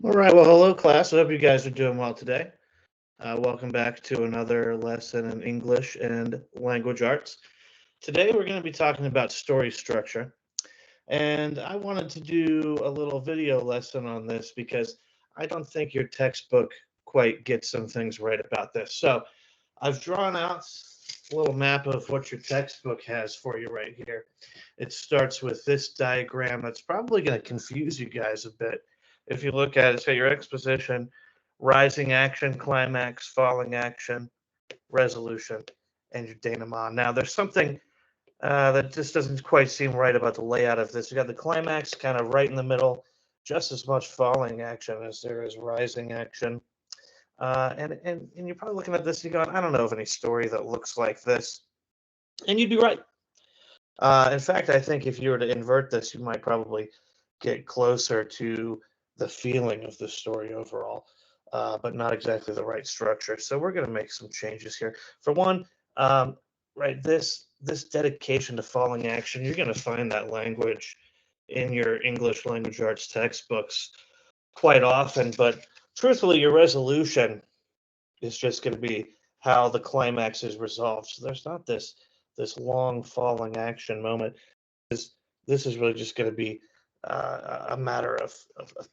All right, well, hello, class. I hope you guys are doing well today. Welcome back to another lesson in English and language arts. Today, we're going to be talking about story structure. And I wanted to do a little video lesson on this because I don't think your textbook quite gets some things right about this. So I've drawn out a little map of what your textbook has for you right here. It starts with this diagram that's probably going to confuse you guys a bit. If you look at it, say your exposition, rising action, climax, falling action, resolution, and your denouement. Now, there's something that just doesn't quite seem right about the layout of this. You got the climax kind of right in the middle, just as much falling action as there is rising action. And you're probably looking at this, and you're going, I don't know of any story that looks like this. And you'd be right. In fact, I think if you were to invert this, you might probably get closer to the feeling of the story overall, but not exactly the right structure. So we're going to make some changes here. For one, um, right, this dedication to falling action, you're going to find that language in your English language arts textbooks quite often. But truthfully, your resolution is just going to be how the climax is resolved. So there's not this long falling action moment. This is really just going to be a matter of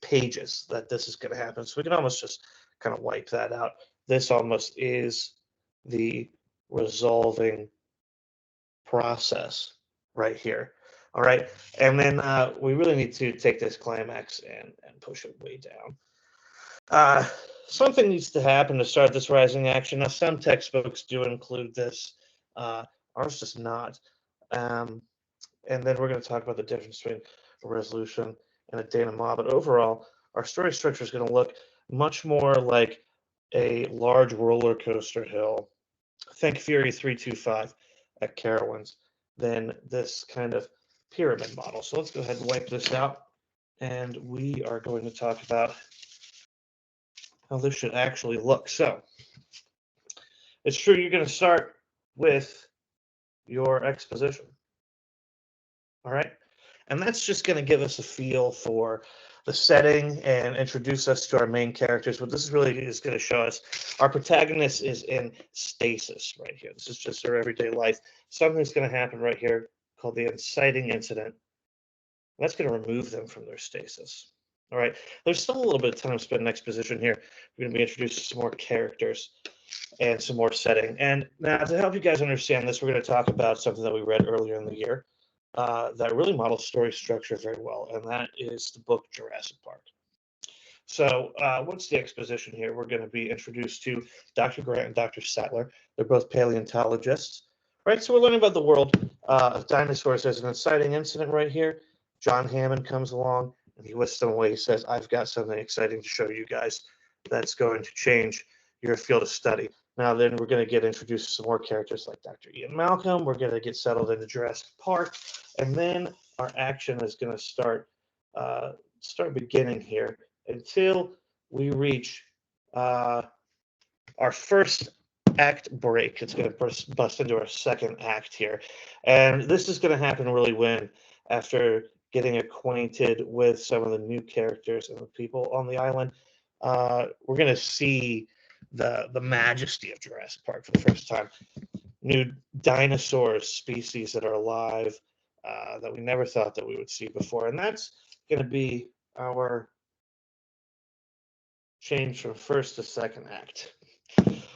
pages that this is going to happen. So we can almost just kind of wipe that out. This almost is the resolving process right here. All right. And then we really need to take this climax and push it way down. Uh, Something needs to happen to start this rising action. Now, some textbooks do include this. Ours does not. Um, and then we're going to talk about the difference between a resolution and a denouement. But overall, our story structure is going to look much more like a large roller coaster hill. Think Fury 325 at Carowinds than this kind of pyramid model. So let's go ahead and wipe this out. And we are going to talk about how this should actually look. So it's true you're going to start with your exposition. All right. And that's just going to give us a feel for the setting and introduce us to our main characters. What this really is going to show us, our protagonist is in stasis right here. This is just their everyday life. Something's going to happen right here called the inciting incident. That's going to remove them from their stasis. All right. There's still a little bit of time spent in exposition here. We're going to be introduced to some more characters and some more setting. And now, to help you guys understand this, we're going to talk about something that we read earlier in the year that really models story structure very well, and that is the book Jurassic Park. So, what's the exposition here? We're going to be introduced to Dr. Grant and Dr. Sattler. They're both paleontologists, right? So, we're learning about the world of dinosaurs. There's an exciting incident right here. John Hammond comes along and he whisks them away. He says, I've got something exciting to show you guys that's going to change your field of study. Now, then we're going to get introduced to some more characters like Dr. Ian Malcolm. We're going to get settled into Jurassic Park. And then our action is going to start beginning here until we reach uh, our first act break. It's going to bust into our second act here. And this is going to happen really when, after getting acquainted with some of the new characters and the people on the island, we're going to see the majesty of Jurassic Park for the first time. New dinosaur species that are alive that we never thought that we would see before. And that's going to be our change from first to second act.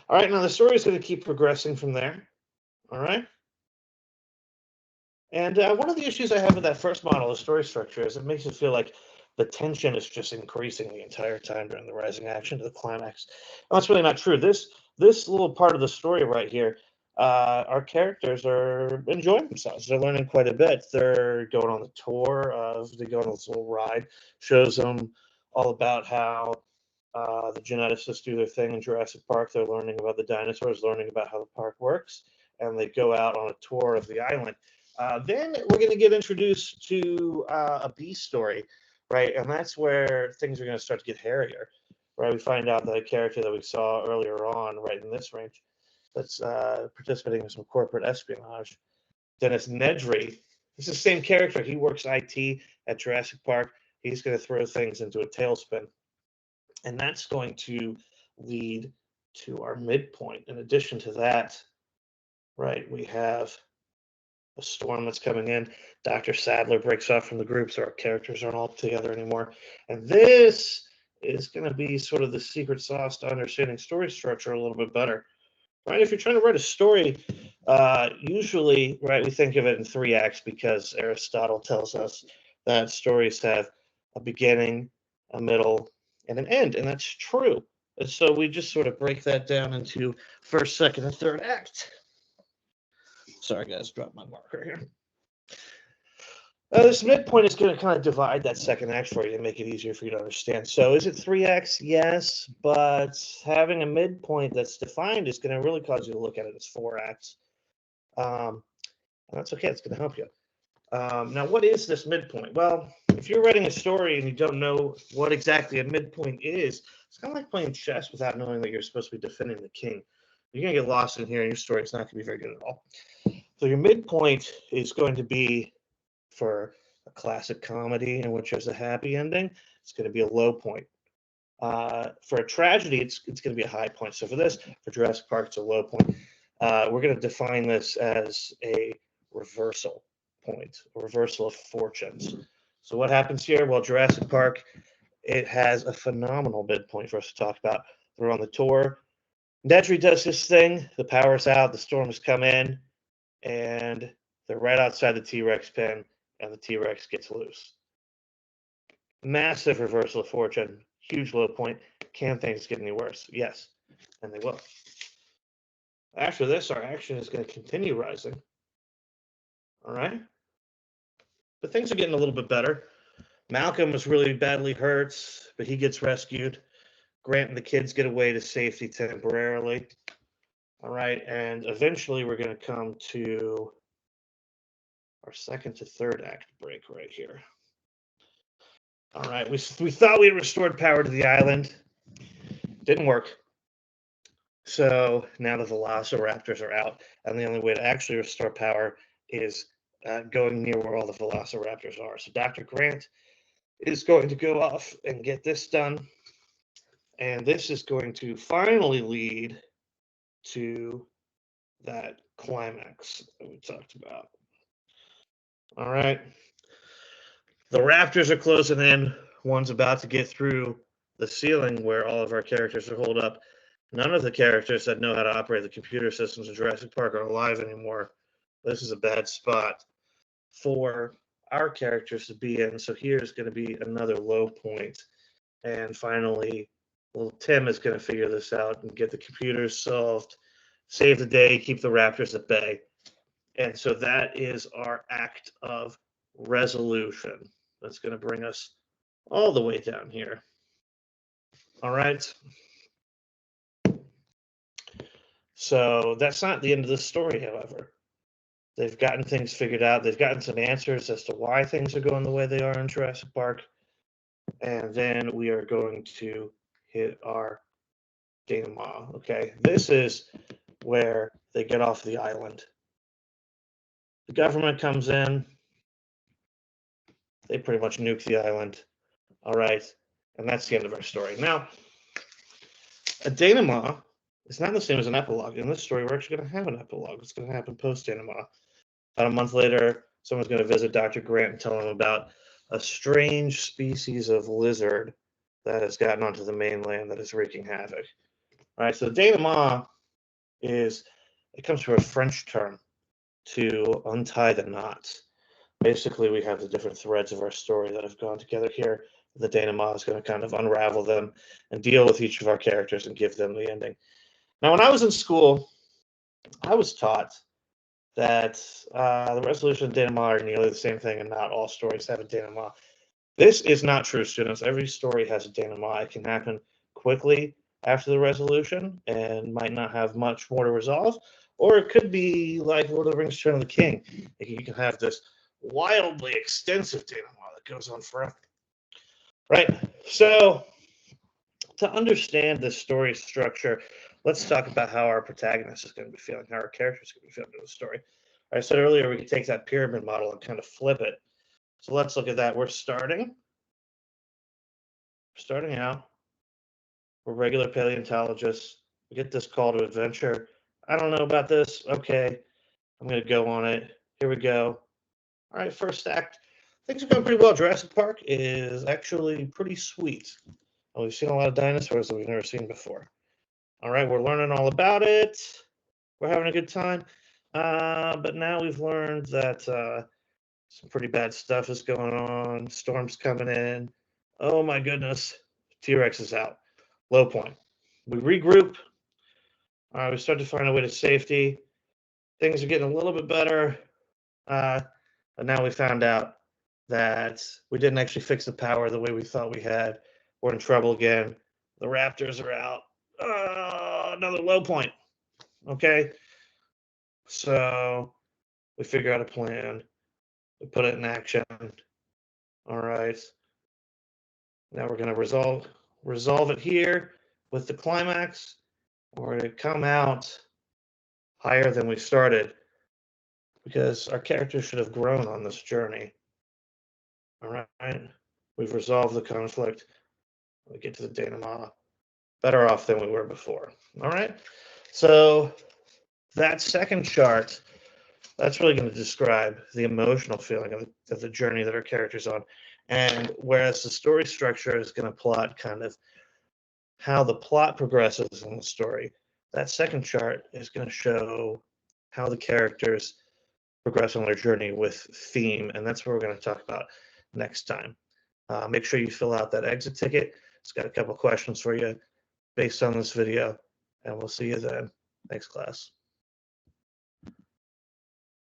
All right, now the story is going to keep progressing from there. All right. And one of the issues I have with that first model of story structure is it makes it feel like the tension is just increasing the entire time during the rising action to the climax. And that's really not true. This little part of the story right here, our characters are enjoying themselves. They're learning quite a bit. They're going on the tour. They go on this little ride, shows them all about how the geneticists do their thing in Jurassic Park. They're learning about the dinosaurs, learning about how the park works, and they go out on a tour of the island. Then we're going to get introduced to a B story, right? And that's where things are going to start to get hairier, right? We find out that a character that we saw earlier on, right in this range, that's participating in some corporate espionage. Dennis Nedry, this is the same character. He works IT at Jurassic Park. He's going to throw things into a tailspin. And that's going to lead to our midpoint. In addition to that, right, we have a storm that's coming in. Dr. Sadler breaks off from the group, so our characters aren't all together anymore. And this is going to be sort of the secret sauce to understanding story structure a little bit better. Right? If you're trying to write a story, usually, right, we think of it in 3 acts because Aristotle tells us that stories have a beginning, a middle, and an end, and that's true. And so we just sort of break that down into first, second, and third act. Sorry, guys, dropped my marker here. This midpoint is going to kind of divide that second act for you and make it easier for you to understand. So is it 3 acts? Yes, but having a midpoint that's defined is going to really cause you to look at it as 4 acts. And that's okay. It's going to help you. Now, what is this midpoint? Well, if you're writing a story and you don't know what exactly a midpoint is, it's kind of like playing chess without knowing that you're supposed to be defending the king. You're going to get lost in here, and your story is not going to be very good at all. So your midpoint is going to be, for a classic comedy in which there's a happy ending, it's going to be a low point. For a tragedy, it's going to be a high point. So for Jurassic Park, it's a low point. We're going to define this as a reversal point, a reversal of fortunes. So what happens here? Well, Jurassic Park, it has a phenomenal midpoint for us to talk about. We're on the tour. Nedry does his thing. The power's out. The storm has come in, and they're right outside the T-Rex pen, and the T-Rex gets loose. Massive reversal of fortune, huge low point. Can things get any worse? Yes, and they will. After this, our action is going to continue rising. All right? But things are getting a little bit better. Malcolm was really badly hurt, but he gets rescued. Grant and the kids get away to safety temporarily. All right, and eventually we're going to come to our second to third act break right here. All right, we thought we had restored power to the island. Didn't work. So now the velociraptors are out, and the only way to actually restore power is going near where all the velociraptors are. So Dr. Grant is going to go off and get this done, and this is going to finally lead to that climax that we talked about. All right. The raptors are closing in. One's about to get through the ceiling where all of our characters are holed up. None of the characters that know how to operate the computer systems in Jurassic Park are alive anymore. This is a bad spot for our characters to be in. So here's going to be another low point. And finally, little Tim is going to figure this out and get the computers solved, save the day, keep the raptors at bay. And so that is our act of resolution. That's going to bring us all the way down here. All right. So that's not the end of the story, however. They've gotten things figured out. They've gotten some answers as to why things are going the way they are in Jurassic Park. And then we are going to hit our denouement. Okay, this is where they get off the island. The government comes in. They pretty much nuke the island. All right, and that's the end of our story. Now, a denouement is not the same as an epilogue. In this story, we're actually going to have an epilogue. It's going to happen post-denouement. About a month later, someone's going to visit Dr. Grant and tell him about a strange species of lizard that has gotten onto the mainland that is wreaking havoc. All right, so the denouement it comes from a French term to untie the knots. Basically, we have the different threads of our story that have gone together here. The denouement is going to kind of unravel them and deal with each of our characters and give them the ending. Now, when I was in school, I was taught that the resolution and denouement are nearly the same thing, and not all stories have a denouement. This is not true, students. Every story has a denouement. It can happen quickly after the resolution and might not have much more to resolve, or it could be like Lord of the Rings: Return of the King. You can have this wildly extensive denouement that goes on forever. Right? So, to understand this story structure, let's talk about how our protagonist is going to be feeling, how our character is going to be feeling in the story. I said earlier we could take that pyramid model and kind of flip it. So let's look at that. We're starting out We're regular paleontologists. We get this call to adventure. I don't know about this. Okay, I'm going to go on it. Here we go. All right, first act. Things are going pretty well. Jurassic Park is actually pretty sweet. We've seen a lot of dinosaurs that we've never seen before. All right, we're learning all about it. We're having a good time. But now we've learned that some pretty bad stuff is going on. Storm's coming in. Oh my goodness. T-Rex is out. Low point. We regroup. We start to find a way to safety. Things are getting a little bit better. But now we found out that we didn't actually fix the power the way we thought we had. We're in trouble again. The Raptors are out. Another low point. Okay. So we figure out a plan. We put it in action. All right. Now we're going to resolve it here with the climax. We're going to come out higher than we started because our characters should have grown on this journey. All right. We've resolved the conflict. We get to the denouement better off than we were before. All right. So that second chart, that's really going to describe the emotional feeling of the journey that our character's on. And whereas the story structure is going to plot kind of how the plot progresses in the story, that second chart is going to show how the characters progress on their journey with theme. And that's what we're going to talk about next time. Make sure you fill out that exit ticket. It's got a couple questions for you based on this video, and we'll see you then. Thanks, class.